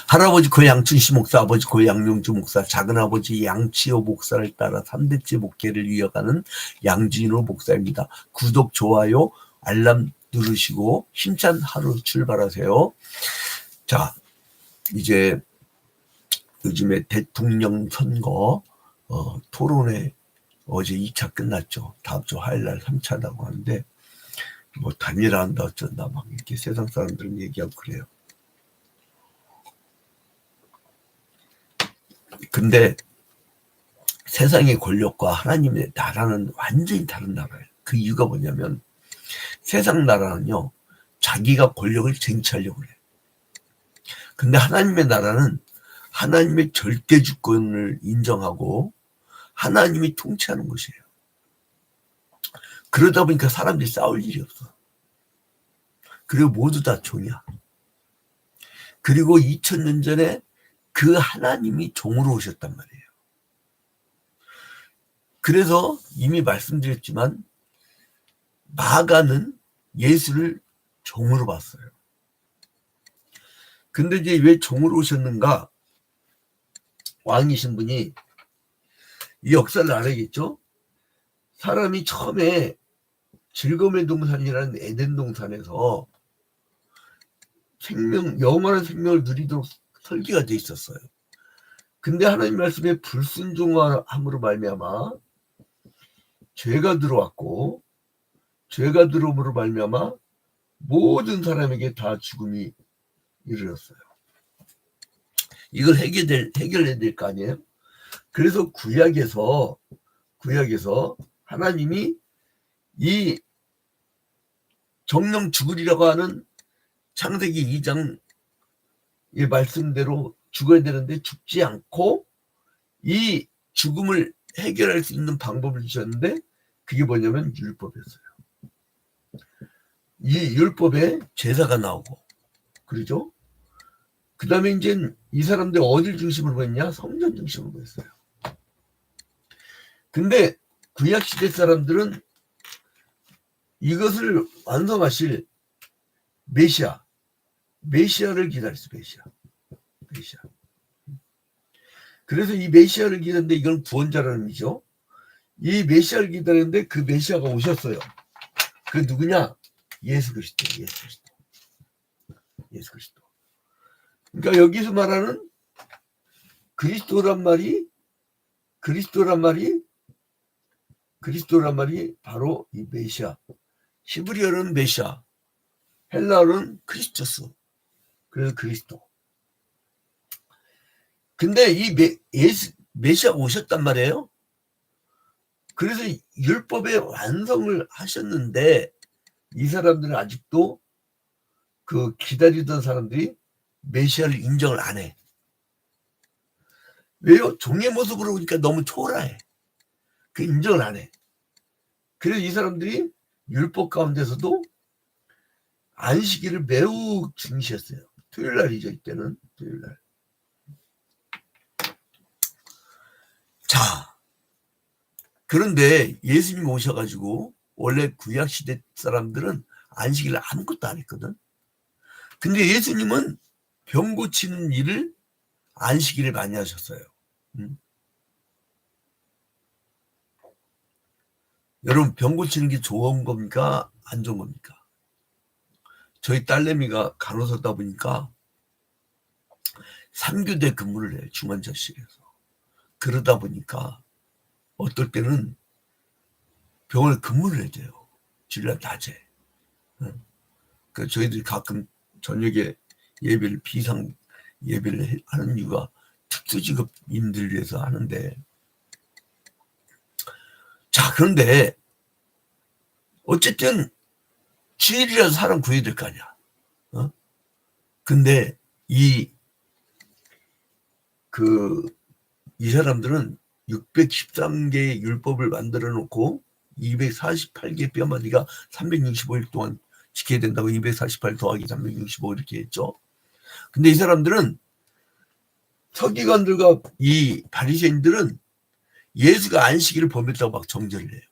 할아버지 고 양춘시 목사, 아버지 고 양용주 목사, 작은아버지 양치호 목사를 따라 3대째 목회를 이어가는 양진호 목사입니다. 구독, 좋아요, 알람 누르시고 힘찬 하루 출발하세요. 자, 이제 요즘에 대통령 선거 토론회 어제 2차 끝났죠. 다음 주 화요일날 3차라고 하는데 뭐 단일화한다 어쩐다 막 이렇게 세상 사람들은 얘기하고 그래요. 근데 세상의 권력과 하나님의 나라는 완전히 다른 나라예요. 그 이유가 뭐냐면 세상 나라는요 자기가 권력을 쟁취하려고 그래요. 근데 하나님의 나라는 하나님의 절대 주권을 인정하고 하나님이 통치하는 것이에요. 그러다 보니까 사람들이 싸울 일이 없어. 그리고 모두 다 종이야. 그리고 2000년 전에 그 하나님이 종으로 오셨단 말이에요. 그래서 이미 말씀드렸지만 마가는 예수를 종으로 봤어요. 근데 이제 왜 종으로 오셨는가? 왕이신 분이 이 역사를 알아야겠죠? 사람이 처음에 즐거움의 동산이라는 에덴 동산에서 영원한 생명을 누리도록 설계가 돼 있었어요. 근데 하나님 말씀에 불순종함으로 말미암아 죄가 들어왔고 죄가 들어옴으로 말미암아 모든 사람에게 다 죽음이 이르렀어요. 이걸 해결해야 될 거 아니에요? 그래서 구약에서 하나님이 이 정령 죽으리라고 하는 창세기 2장의 말씀대로 죽어야 되는데 죽지 않고 이 죽음을 해결할 수 있는 방법을 주셨는데 그게 뭐냐면 율법이었어요. 이 율법에 제사가 나오고 그러죠. 그 다음에 이제 이 사람들 어딜 중심으로 했냐? 성전 중심으로 했어요. 근데 구약시대 사람들은 이것을 완성하실 메시아를 기다렸어요. 메시아. 그래서 이 메시아를 기다렸는데 이건 구원자라는 의미죠. 이 메시아를 기다렸는데 그 메시아가 오셨어요. 그 누구냐? 예수 그리스도. 그러니까 여기서 말하는 그리스도란 말이 바로 이 메시아. 히브리어는 메시아, 헬라어는 크리스토스. 그래서 그리스도. 근데 이 메시아가 오셨단 말이에요. 그래서 율법의 완성을 하셨는데 이 사람들은 아직도 그 기다리던 사람들이 메시아를 인정을 안 해. 왜요? 종의 모습으로 보니까 너무 초라해. 그 인정을 안 해. 그래서 이 사람들이 율법 가운데서도 안식일을 매우 중시했어요. 토요일날이죠. 이때는 토요일날. 자, 그런데 예수님 오셔가지고 원래 구약시대 사람들은 안식일을 아무것도 안 했거든. 근데 예수님은 병 고치는 일을 안식일을 많이 하셨어요. 여러분 병 고치는 게 좋은 겁니까? 안 좋은 겁니까? 저희 딸내미가 간호사다 보니까 3교대 근무를 해요. 중환자실에서. 그러다 보니까 어떨 때는 병원에 근무를 해야 돼요. 주일날 낮에. 그 저희들이 가끔 저녁에 예배를 비상 예배를 하는 이유가 특수직업인들 위해서 하는데, 자, 그런데 어쨌든 주일이라도 사람 구해야 될 거 아니야. 근데 이 사람들은 613개의 율법을 만들어 놓고 248개 뼈마디가 365일 동안 지켜야 된다고 248 더하기 365 이렇게 했죠. 근데 이 사람들은 서기관들과 이 바리새인들은 예수가 안식일을 범했다고 막 정죄를 해요.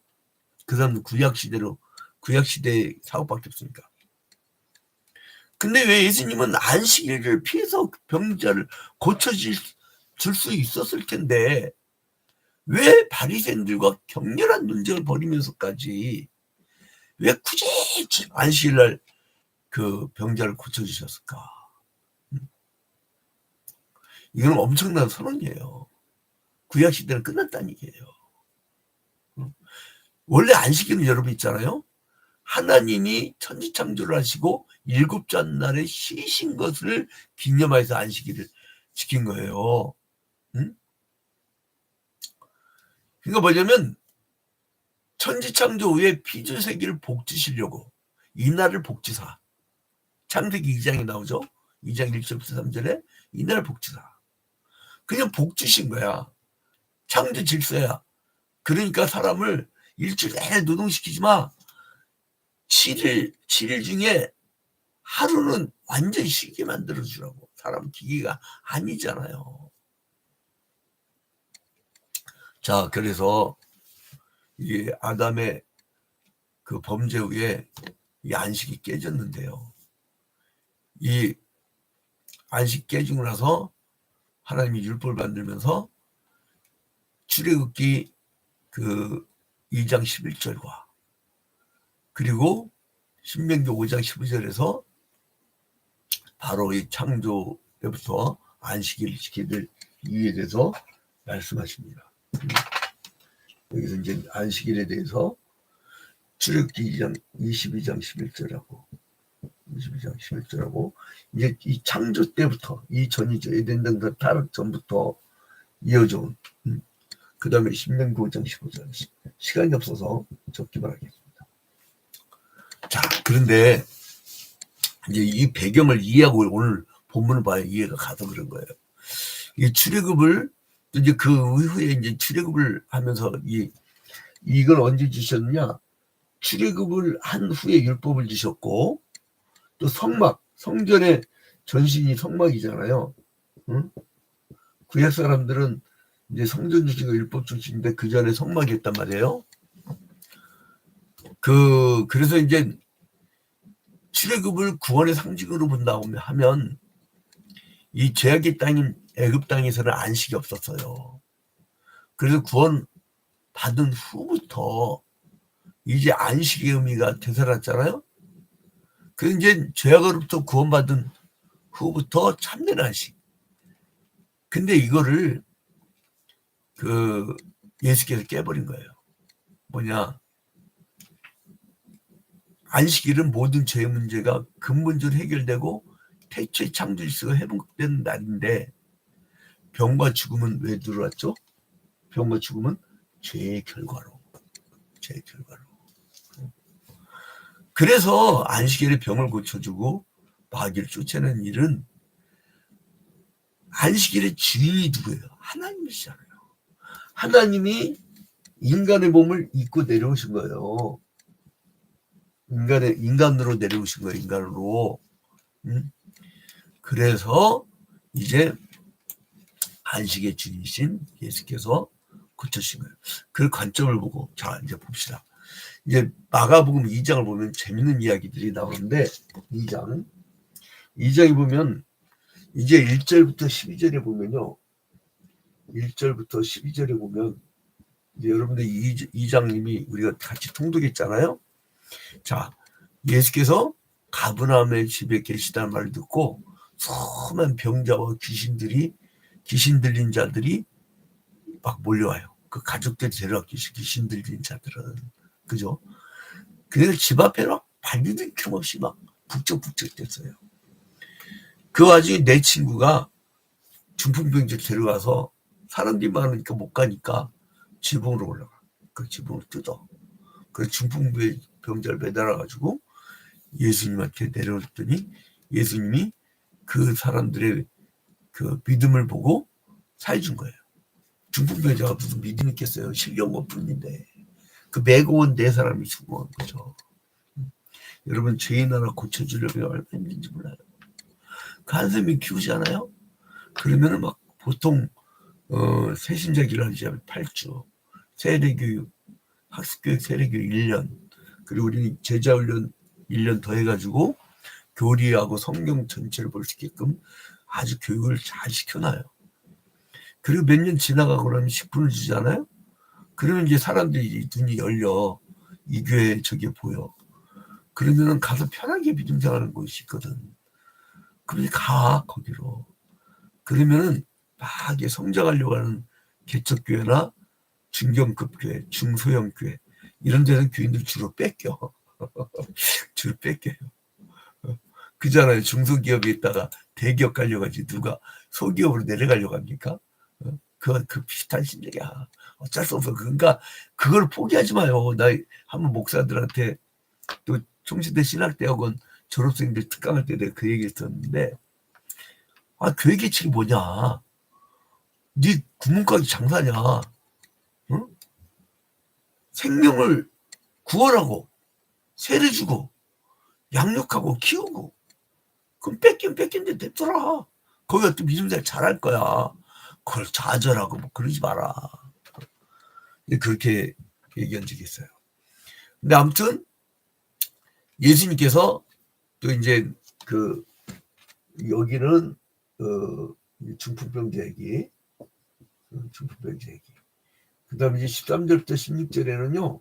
그 사람은 구약시대 사고밖에 없으니까. 근데 왜 예수님은 안식일을 피해서 병자를 고쳐줄 수 있었을 텐데 왜 바리새인들과 격렬한 논쟁을 벌이면서까지 왜 굳이 안식일날 그 병자를 고쳐주셨을까? 이건 엄청난 선언이에요. 구약 시대는 끝났다는 얘기예요. 원래 안식일은 여러분 있잖아요. 하나님이 천지창조를 하시고 일곱째 날에 쉬신 것을 기념하여서 안식일을 지킨 거예요. 응? 그러니까 뭐냐면 천지창조 후에 피조세계를 복주시려고 이날을 복주사. 창세기 2장에 나오죠. 2장 1절부터 3절에 이날 복주사. 그냥 복주신 거야. 창조 질서야. 그러니까 사람을 일주일 내내 노동시키지 마. 7일 중에 하루는 완전히 쉬게 만들어주라고. 사람 기계가 아니잖아요. 자, 그래서 이게 아담의 그 범죄 후에 이 안식이 깨졌는데요. 이 안식 깨지고 나서 하나님이 율법을 만들면서 출애굽기 그 2장 11절과 그리고 신명기 5장 15절에서 바로 이 창조 때부터 안식일을 지켜야 될 이유에 대해서 말씀하십니다. 여기서 이제 안식일에 대해서 출애굽기 22장 11절하고 22장 11절하고 이제 이 창조 때부터 이 전이죠. 에덴 동 타락 전부터 이어져 온 그 다음에 신명기 5장 15절 시간이 없어서 적기만 하겠습니다. 자, 그런데 이제 이 배경을 이해하고 오늘 본문을 봐야 이해가 가서 그런 거예요. 이 출애굽을 이제 그 이후에 이제 출애굽을 하면서 이걸 언제 주셨느냐? 출애굽을 한 후에 율법을 주셨고 또 성전의 전신이 성막이잖아요. 응? 구약 사람들은 이제 성전 주신과 율법 주신인데 그 전에 성막이었단 말이에요. 그래서 이제 출애굽을 구원의 상징으로 본다고 하면 이 죄악의 땅인 애굽 땅에서는 안식이 없었어요. 그래서 구원 받은 후부터 이제 안식의 의미가 되살았잖아요. 그래서 이제 죄악으로부터 구원받은 후부터 참된 안식. 근데 이거를 예수께서 깨버린 거예요. 뭐냐? 안식일은 모든 죄의 문제가 근본적으로 해결되고 태초의 창조 질서가 회복되는 날인데 병과 죽음은 왜 들어왔죠? 병과 죽음은 죄의 결과로. 그래서 안식일에 병을 고쳐주고 마귀를 쫓아내는 일은 안식일의 주인이 누구예요? 하나님이시잖아요. 하나님이 인간의 몸을 입고 내려오신 거예요. 인간으로 내려오신 거예요. 인간으로. 그래서 이제 안식의 주인이신 예수께서 고쳐주신 거예요. 그 관점을 보고 자 이제 봅시다. 이제 마가복음 2장을 보면 재밌는 이야기들이 나오는데 2장에 보면 이제 1절부터 12절에 보면요. 1절부터 12절에 보면 이제 여러분들 2장님이 우리가 같이 통독했잖아요. 자, 예수께서 가브나움의 집에 계시다는 말을 듣고 수많은 병자와 귀신 들린 자들이 막 몰려와요. 그 가족들이 데려왔기 귀신 들린 자들은 그죠? 그래서 집 앞에 막 발디딜 틈 없이 막 북적북적 됐어요. 그 와중에 내 친구가 중풍병자 데려가서 사람들이 많으니까 못 가니까 지붕으로 올라가. 그 지붕을 뜯어. 그 중풍병자를 매달아가지고 예수님한테 내려왔더니 예수님이 그 사람들의 그 믿음을 보고 살해준 거예요. 중풍병자가 무슨 믿음이 있겠어요. 실력만 뿐인데. 그 메고 온 네 사람이 죽어간 거죠. 여러분 죄인 하나 고쳐주려면 얼마나 힘든지 몰라요. 그 한 사람이 키우잖아요. 그러면은 막 보통 세신자 기간이 8주, 세례교육, 학습교육 세례교육 1년, 그리고 우리는 제자훈련 1년 더 해가지고 교리하고 성경 전체를 볼 수 있게끔 아주 교육을 잘 시켜놔요. 그리고 몇 년 지나가고 나면 식분을 주잖아요. 그러면 이제 사람들이 눈이 열려. 이 교회 저게 보여. 그러면은 가서 편하게 믿음 생활하는 곳이 있거든. 그러니 가 거기로. 그러면은 막 이게 성장하려고 하는 개척교회나 중견급 교회, 중소형 교회 이런 데는 교인들 주로 뺏겨. 주로 뺏겨요. 그잖아요. 중소기업에 있다가 대기업 가려가지고 누가 소기업으로 내려가려고 합니까? 그 비슷한 심리야. 어쩔 수 없어. 그러니까 그걸 포기하지 마요. 나 한번 목사들한테 또 총시대 신학대학원 졸업생들 특강할 때 내가 그 얘기 했었는데, 교회 계책이 뭐냐? 네 구멍가게 장사냐? 응? 생명을 구원하고 세를 주고 양육하고 키우고 그럼 뺏긴데 냅둬라. 거기가 또 믿음 잘 잘할 거야. 그걸 좌절하고 뭐 그러지 마라. 그렇게 얘기한 적이 있어요. 근데 아무튼 예수님께서 또 이제 그 여기는 중풍병자 얘기, 중풍병자 얘기. 그다음에 이제 13절부터 16절에는요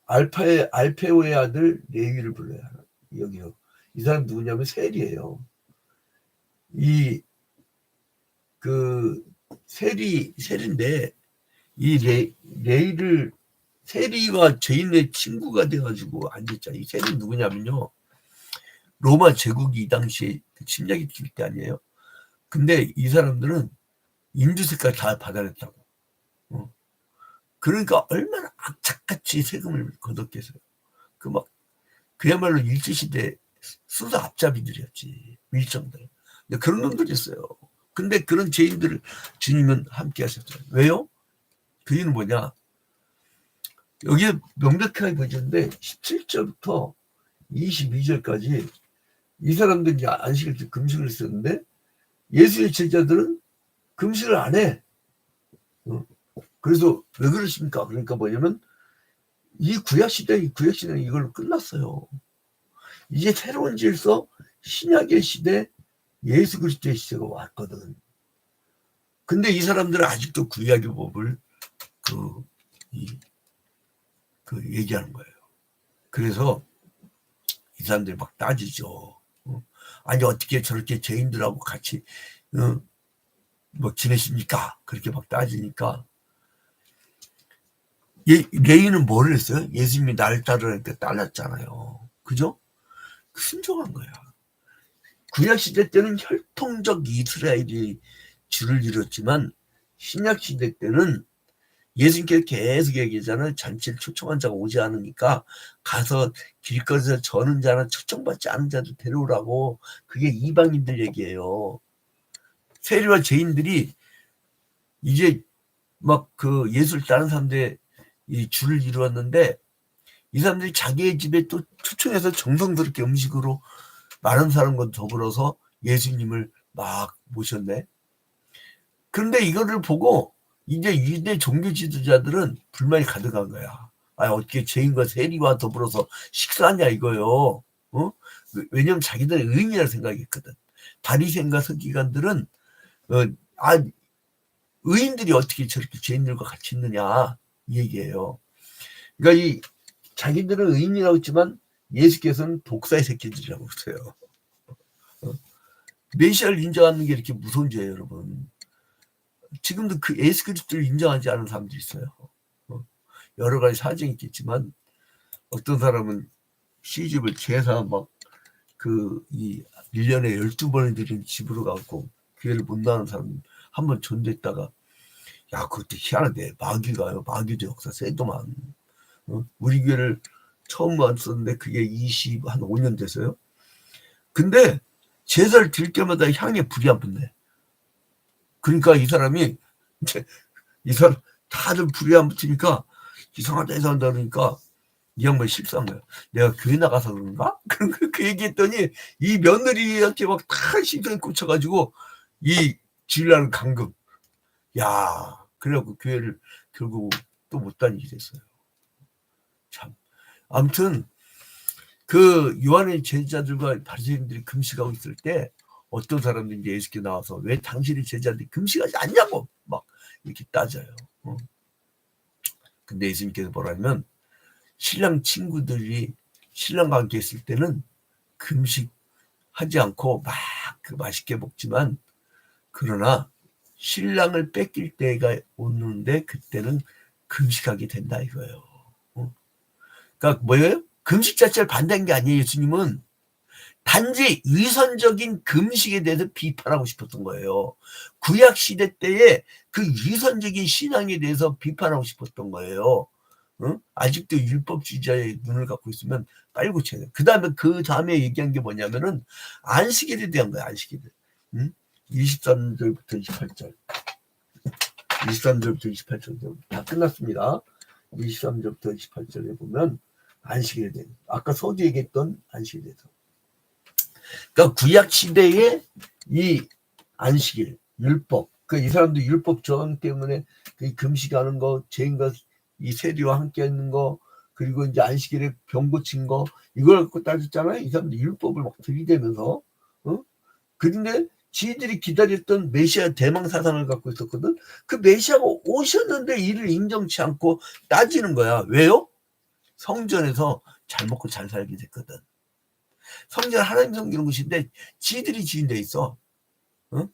알페오의 아들 레위를 불러요. 여기요. 이 사람 누구냐면 셀이에요. 셀인데 이 레이를 세리와 죄인의 친구가 돼가지고 앉았잖아요. 이 셀이 누구냐면요. 로마 제국이 이 당시에 침략이 될 때 아니에요. 근데 이 사람들은 인두세까지 다 받아냈다고. 그러니까 얼마나 악착같이 세금을 거뒀겠어요. 그야말로 일제시대 수도 앞잡이들이었지. 밀정들. 그런 놈들이었어요. 근데 그런 죄인들을 주님은 함께 하셨어요. 왜요? 그 이유는 뭐냐? 여기에 명백하게 보여주는데 17절부터 22절까지 이 사람들이 안식일 금식을 했었는데 예수의 제자들은 금식을 안 해. 그래서 왜 그러십니까? 그러니까 뭐냐면 이 구약시대는 이걸로 끝났어요. 이제 새로운 질서 신약의 시대 예수 그리스도의 시대가 왔거든. 근데 이 사람들은 아직도 구약의 법을 얘기하는 거예요. 그래서 이 사람들이 막 따지죠. 아니 어떻게 저렇게 죄인들하고 같이 뭐 지내십니까? 그렇게 막 따지니까 레이는 뭐를 했어요? 예수님이 나를 따르라니까 따랐잖아요. 그죠? 순종한 거야. 구약시대 때는 혈통적 이스라엘이 주를 이뤘지만 신약시대 때는 예수님께서 계속 얘기하잖아요. 잔치를 초청한 자가 오지 않으니까 가서 길거리에서 저는 자나 초청받지 않은 자도 데려오라고. 그게 이방인들 얘기예요. 세리와 죄인들이 이제 막 예수를 따른 사람들의 이 줄을 이루었는데 이 사람들이 자기의 집에 또 초청해서 정성스럽게 음식으로 많은 사람과 더불어서 예수님을 막 모셨네. 그런데 이거를 보고 이제 유대 종교 지도자들은 불만이 가득한 거야. 어떻게 죄인과 세리와 더불어서 식사하냐 이거요. 왜냐면 자기들은 의인이라 생각했거든. 바리새인과 서기관들은 의인들이 어떻게 저렇게 죄인들과 같이 있느냐 이 얘기예요. 그러니까 자기들은 의인이라고 했지만 예수께서는 독사의 새끼들이라고 했어요. 메시아를 인정하는 게 이렇게 무서운 죄예요, 여러분. 지금도 그 예수 그리스도를 인정하지 않은 사람들이 있어요. 여러 가지 사정이 있겠지만 어떤 사람은 시집을 제사 막 1년에 12번을 드린 집으로 가고 교회를 못 나가는 사람 한 번 전도했다가 그것도 희한하대. 마귀도 역사 세도만. 우리 교회를 처음 왔었는데 그게 25년 됐어요. 근데 제사를 드릴 때마다 향에 불이 안 붙네. 그러니까 이 사람이 다들 불이 안 붙으니까 이상하다 그러니까 이 양반이 실수한 거야. 내가 교회 나가서 그런가? 그 얘기했더니 이 며느리한테 막 다 신경이 꽂혀가지고 이 주일날 감금. 그래갖고 교회를 결국 또 못 다니게 됐어요. 참. 아무튼 그 요한의 제자들과 바리새인들이 금식하고 있을 때 어떤 사람들이 이제 예수께 나와서 왜 당신의 제자들이 금식하지 않냐고 막 이렇게 따져요. 근데 예수님께서 뭐라면 신랑 친구들이 신랑과 함께 있을 때는 금식하지 않고 막 그 맛있게 먹지만 그러나 신랑을 뺏길 때가 오는데 그때는 금식하게 된다 이거예요. 그러니까 뭐예요? 금식 자체를 반대한 게 아니에요. 예수님은 단지 위선적인 금식에 대해서 비판하고 싶었던 거예요. 구약 시대 때에 그 위선적인 신앙에 대해서 비판하고 싶었던 거예요. 응? 아직도 율법주의자의 눈을 갖고 있으면 빨리 고쳐야 돼. 그 다음에 얘기한 게 뭐냐면은 안식일에 대한 거야. 안식일. 응? 23절부터 28절. 23절부터 28절 다 끝났습니다. 23절부터 28절에 보면 안식일에 대해서 아까 서두 얘기했던 안식일에 대해서 그러니까 구약 시대의 이 안식일 율법 이 사람도 율법 저항 때문에 그 금식하는 거 죄인과 이 세리와 함께 있는 거 그리고 이제 안식일에 병 고친 거 이걸 갖고 따졌잖아요. 이 사람들 율법을 막 들이대면서 그런데 지들이 기다렸던 메시아 대망 사상을 갖고 있었거든. 그 메시아가 오셨는데 이를 인정치 않고 따지는 거야. 왜요? 성전에서 잘 먹고 잘 살게 됐거든. 성전 하나님 섬기는 곳인데 지들이 지은 데 있어. 응?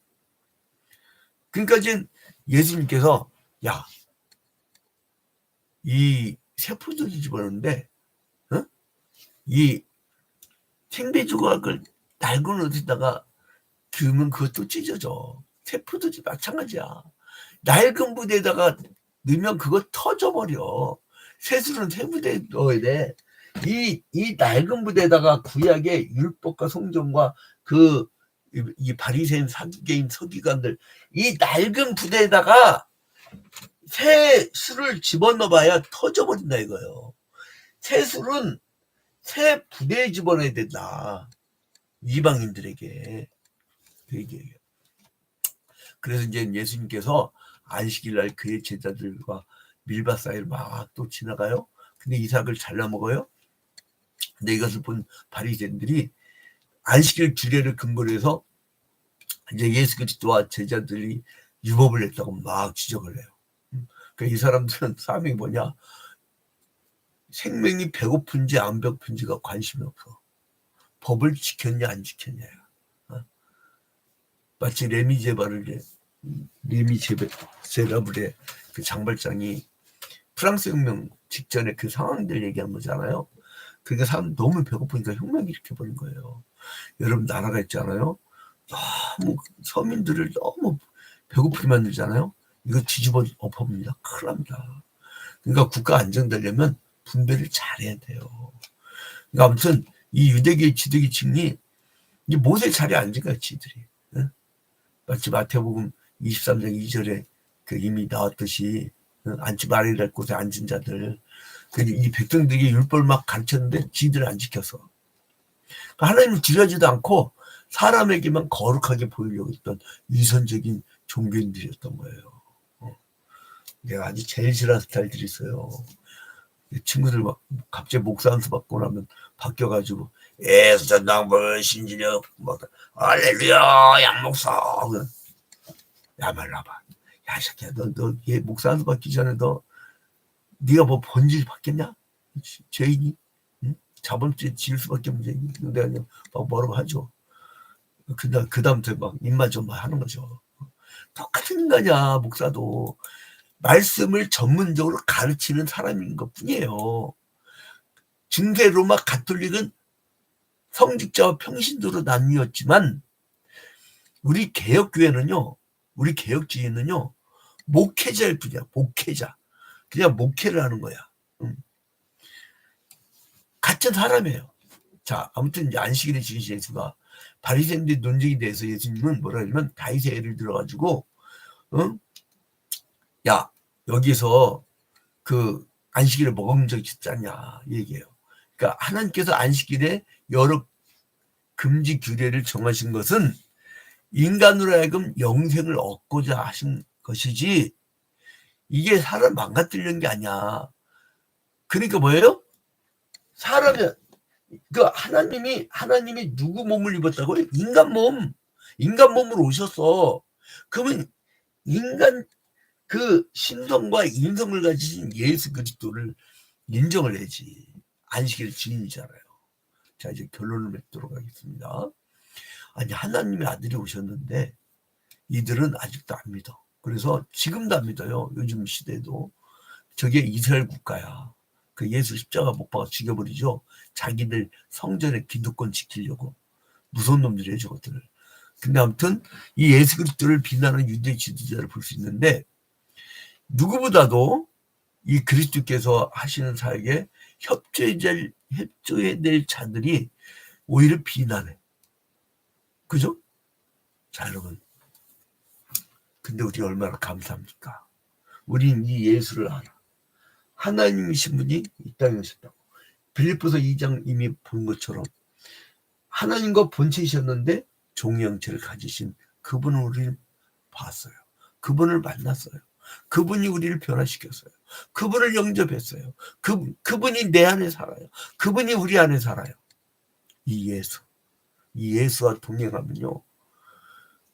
그러니까 이제 예수님께서 야, 이 세포들이 집어넣는데 이 생배 조각을 낡은 옷에다가 그으면 그것도 찢어져. 세포들이 마찬가지야. 낡은 부대에다가 넣으면 그거 터져버려. 세수는 새 부대에 넣어야 돼. 이 낡은 부대에다가 구약의 율법과 성전과 이 바리새인 사두개인 서기관들 이 낡은 부대에다가 새 술을 집어넣어봐야 터져버린다 이거예요. 새 술은 새 부대에 집어넣어야 된다. 이방인들에게 그 얘기예요. 그래서 이제 예수님께서 안식일날 그의 제자들과 밀밭 사이를 막 또 지나가요. 근데 이삭을 잘라 먹어요. 근데 이것을 본 바리새인들이 안식일 규례를 근거로 해서 이제 예수 그리스도와 제자들이 유법을 했다고 막 지적을 해요. 그러니까 이 사람들은 싸움이 뭐냐? 생명이 배고픈지 안 배고픈지가 관심이 없어. 법을 지켰냐 안 지켰냐야. 마치 레미제라블의 그 장발장이 프랑스 혁명 직전에 그 상황들 얘기한 거잖아요. 그러니까 사람 너무 배고프니까 혁명이 일으켜버린 거예요. 여러분 나라가 있잖아요. 너무 서민들을 너무 배고프게 만들잖아요. 이거 뒤집어 엎어봅니다. 큰일 납니다. 그러니까 국가 안정되려면 분배를 잘해야 돼요. 그러니까 아무튼 이 유대계 지도기층이 이제 모세 자리에 앉은 거야 지들이. 응? 마치 마태복음 23장 2절에 그 이미 나왔듯이 앉지 말아야 될 곳에 앉은 자들. 이 백성들에게 율법을 막 가르쳤는데 지들을 안 지켰어. 하나님을 두려워하지도 않고 사람에게만 거룩하게 보이려고 했던 위선적인 종교인들이었던 거예요. 내가 아주 제일 싫어하는 스타일들이 있어요. 친구들 막 갑자기 목사 안수 받고 나면 바뀌어가지고 예수전당벌 신지력 뭐 할렐루야 양목사 야 말라봐 야 새끼야 너 얘 목사 안수 받기 전에 너 네가 뭐 본질 받겠냐 죄인이 응? 저번 주에 지을 수밖에 없는 죄인이 내가 그냥 막 뭐라고 하죠. 그 다음부터 막 입만 좀 하는 거죠. 똑같은 인간이야 목사도. 말씀을 전문적으로 가르치는 사람인 것 뿐이에요. 중세 로마 가톨릭은 성직자와 평신도로 나뉘었지만 우리 개혁교회는요. 우리 개혁주의는요. 목회자일 뿐이야. 목회자. 그냥 목회를 하는 거야. 같은 사람이에요. 자, 아무튼 이제 안식일에 지으신 예수가 바리새인들 논쟁에 대해서 예수님은 뭐라 하냐면 다윗의 예를 들어가지고 야 여기서 그 안식일을 먹은 적이 있잖냐 얘기해요. 그러니까 하나님께서 안식일에 여러 금지 규례를 정하신 것은 인간으로 하여금 영생을 얻고자 하신 것이지 이게 사람 망가뜨리는 게 아니야. 그러니까 뭐예요? 사람이 그 하나님이 누구 몸을 입었다고요? 인간 몸으로 오셨어. 그러면 인간 그 신성과 인성을 가지신 예수 그리스도를 인정을 해야지. 안식일 주인이잖아요. 자, 이제 결론을 맺도록 하겠습니다. 아니, 하나님의 아들이 오셨는데 이들은 아직도 안 믿어. 그래서 지금도 안 믿어요. 요즘 시대도. 저게 이스라엘 국가야. 그 예수 십자가 못 박아 죽여버리죠. 자기들 성전의 기득권 지키려고. 무서운 놈들이에요, 저것들을. 근데 아무튼 이 예수 그리스도를 비난하는 유대 지도자를 볼 수 있는데, 누구보다도 이 그리스도께서 하시는 사역에 협조해야 될 자들이 오히려 비난해. 그죠? 자, 여러분. 근데 우리 얼마나 감사합니까? 우린 이 예수를 알아. 하나님이신 분이 이 땅에 오셨다고. 빌립보서 2장 이미 본 것처럼 하나님과 본체이셨는데 종의 형체를 가지신 그분을 우리는 봤어요. 그분을 만났어요. 그분이 우리를 변화시켰어요. 그분을 영접했어요. 그분이 내 안에 살아요. 그분이 우리 안에 살아요. 이 예수와 동행하면요,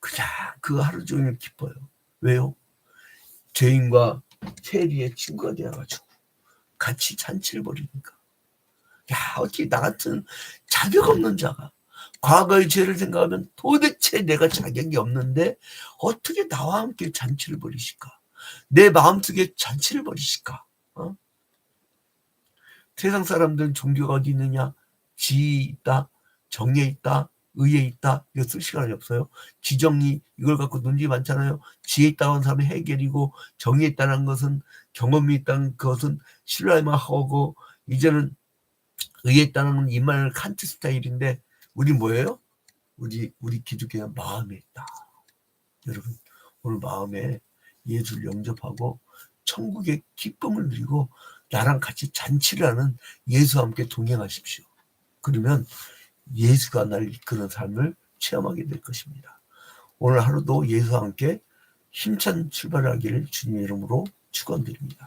그냥 그 하루 종일 기뻐요. 왜요? 죄인과 세리의 친구가 되어가지고 같이 잔치를 벌이니까. 야, 어떻게 나 같은 자격 없는 자가 과거의 죄를 생각하면 도대체 내가 자격이 없는데 어떻게 나와 함께 잔치를 벌이실까? 내 마음속에 잔치를 벌이실까? 어? 세상 사람들은 종교가 어디 있느냐? 지혜 있다, 정의에 있다, 의에 있다. 이거 쓸 시간이 없어요. 지정의 이걸 갖고 논쟁이 많잖아요. 지혜 있다고 하는 사람이 해결이고, 정의에 있다는 것은, 경험이 있다는 것은 신뢰만 하고, 이제는 의에 있다는 건 이마누엘 칸트 스타일인데, 우리 뭐예요? 우리 기독교는 마음에 있다. 여러분, 오늘 마음에 예수를 영접하고 천국의 기쁨을 누리고 나랑 같이 잔치를 하는 예수와 함께 동행하십시오. 그러면 예수가 나를 이끄는 삶을 체험하게 될 것입니다. 오늘 하루도 예수와 함께 힘찬 출발하기를 주님의 이름으로 축원드립니다.